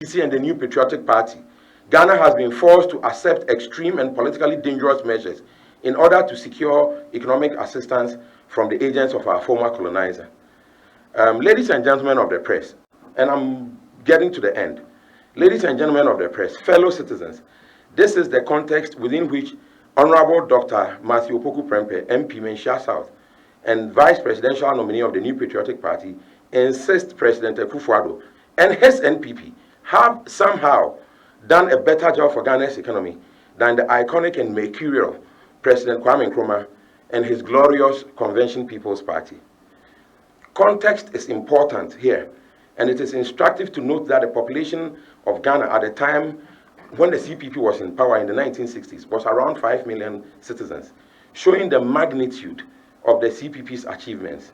NDC and the New Patriotic Party, Ghana has been forced to accept extreme and politically dangerous measures in order to secure economic assistance from the agents of our former colonizer. Ladies and gentlemen of the press, and I'm getting to the end. Ladies and gentlemen of the press, fellow citizens, this is the context within which Honorable Dr. Matthew Opoku Prempeh, MP Menchia South, and Vice Presidential nominee of the New Patriotic Party, insist President Akufo-Addo and his NPP have somehow done a better job for Ghana's economy than the iconic and mercurial President Kwame Nkrumah and his glorious Convention People's Party. Context is important here, and it is instructive to note that the population of Ghana at the time when the CPP was in power in the 1960s was around 5 million citizens, showing the magnitude of the CPP's achievements.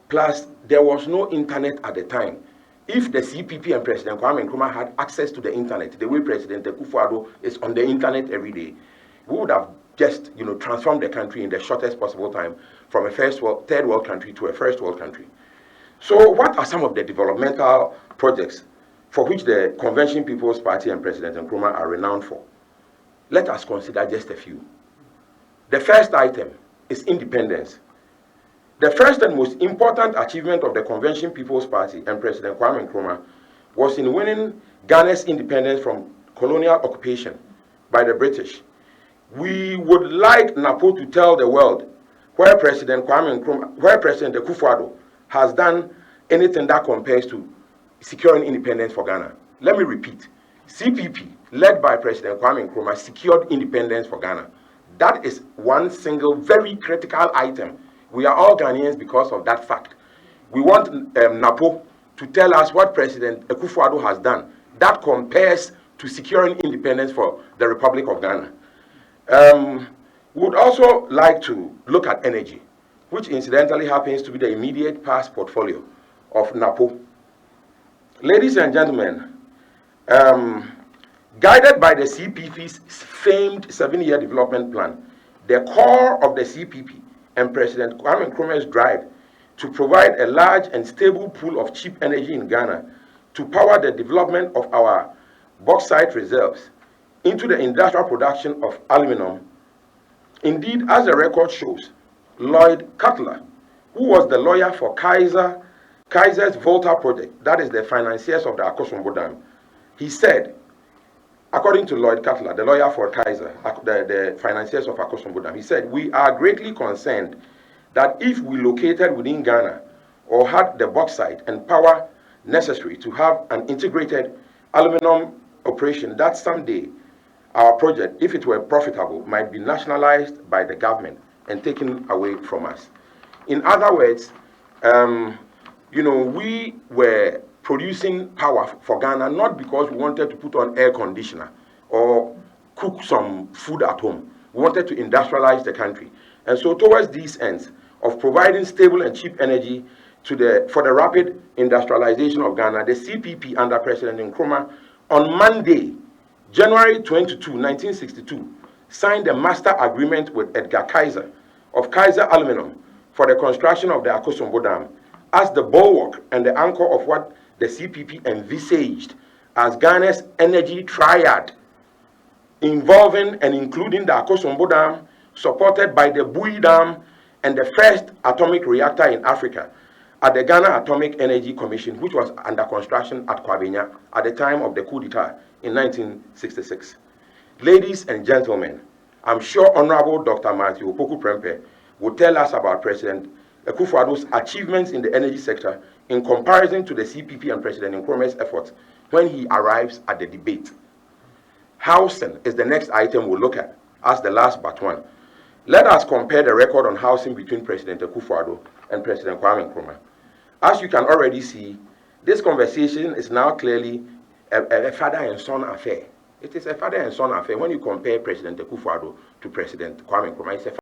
Plus, there was no internet at the time. If the CPP and President Kwame Nkrumah had access to the internet, the way President Akufo-Addo is on the internet every day, we would have just transformed the country in the shortest possible time from a third world country to a first world country. So what are some of the developmental projects for which the Convention People's Party and President Nkrumah are renowned for? Let us consider just a few. The first item is independence. The first and most important achievement of the Convention People's Party and President Kwame Nkrumah was in winning Ghana's independence from colonial occupation by the British. We would like NAPO to tell the world where President Akufo-Addo has done anything that compares to securing independence for Ghana. Let me repeat. CPP, led by President Kwame Nkrumah, secured independence for Ghana. That is one single very critical item. We are all Ghanaians because of that fact. We want NAPO to tell us what President Akufo-Addo has done that compares to securing independence for the Republic of Ghana. We would also like to look at energy, which incidentally happens to be the immediate past portfolio of NAPO. Ladies and gentlemen, guided by the CPP's famed 7-year development plan, the core of the CPP and President Kwame Nkrumah's drive to provide a large and stable pool of cheap energy in Ghana to power the development of our bauxite reserves into the industrial production of aluminum. Indeed, as the record shows, Lloyd Cutler, who was the lawyer for Kaiser's Volta project, that is the financiers of the Akosombo Dam, he said, according to Lloyd Cutler, the lawyer for Kaiser, the financiers of Akosombo Dam, he said, "We are greatly concerned that if we located within Ghana or had the bauxite and power necessary to have an integrated aluminum operation, that someday our project, if it were profitable, might be nationalized by the government and taken away from us." In other words, we were producing power for Ghana not because we wanted to put on air conditioner or cook some food at home. We wanted to industrialize the country. And so towards these ends of providing stable and cheap energy for the rapid industrialization of Ghana, the CPP under President Nkrumah on Monday, January 22, 1962, signed a master agreement with Edgar Kaiser of Kaiser Aluminum for the construction of the Akosombo Dam as the bulwark and the anchor of what the CPP envisaged as Ghana's energy triad, involving and including the Akosombo Dam, supported by the Bui Dam, and the first atomic reactor in Africa at the Ghana Atomic Energy Commission, which was under construction at Kwabenya at the time of the coup d'etat in 1966. Ladies and gentlemen, I'm sure Honorable Dr. Matthew Opoku Prempeh will tell us about President Akufo-Addo's achievements in the energy sector in comparison to the CPP and President Nkrumah's efforts when he arrives at the debate. Housing is the next item we'll look at as the last but one. Let us compare the record on housing between President Akufo-Addo and President Kwame Nkrumah. As you can already see, this conversation is now clearly a father and son affair. It is a father and son affair when you compare President Akufo-Addo to President Kwame Nkrumah. It's a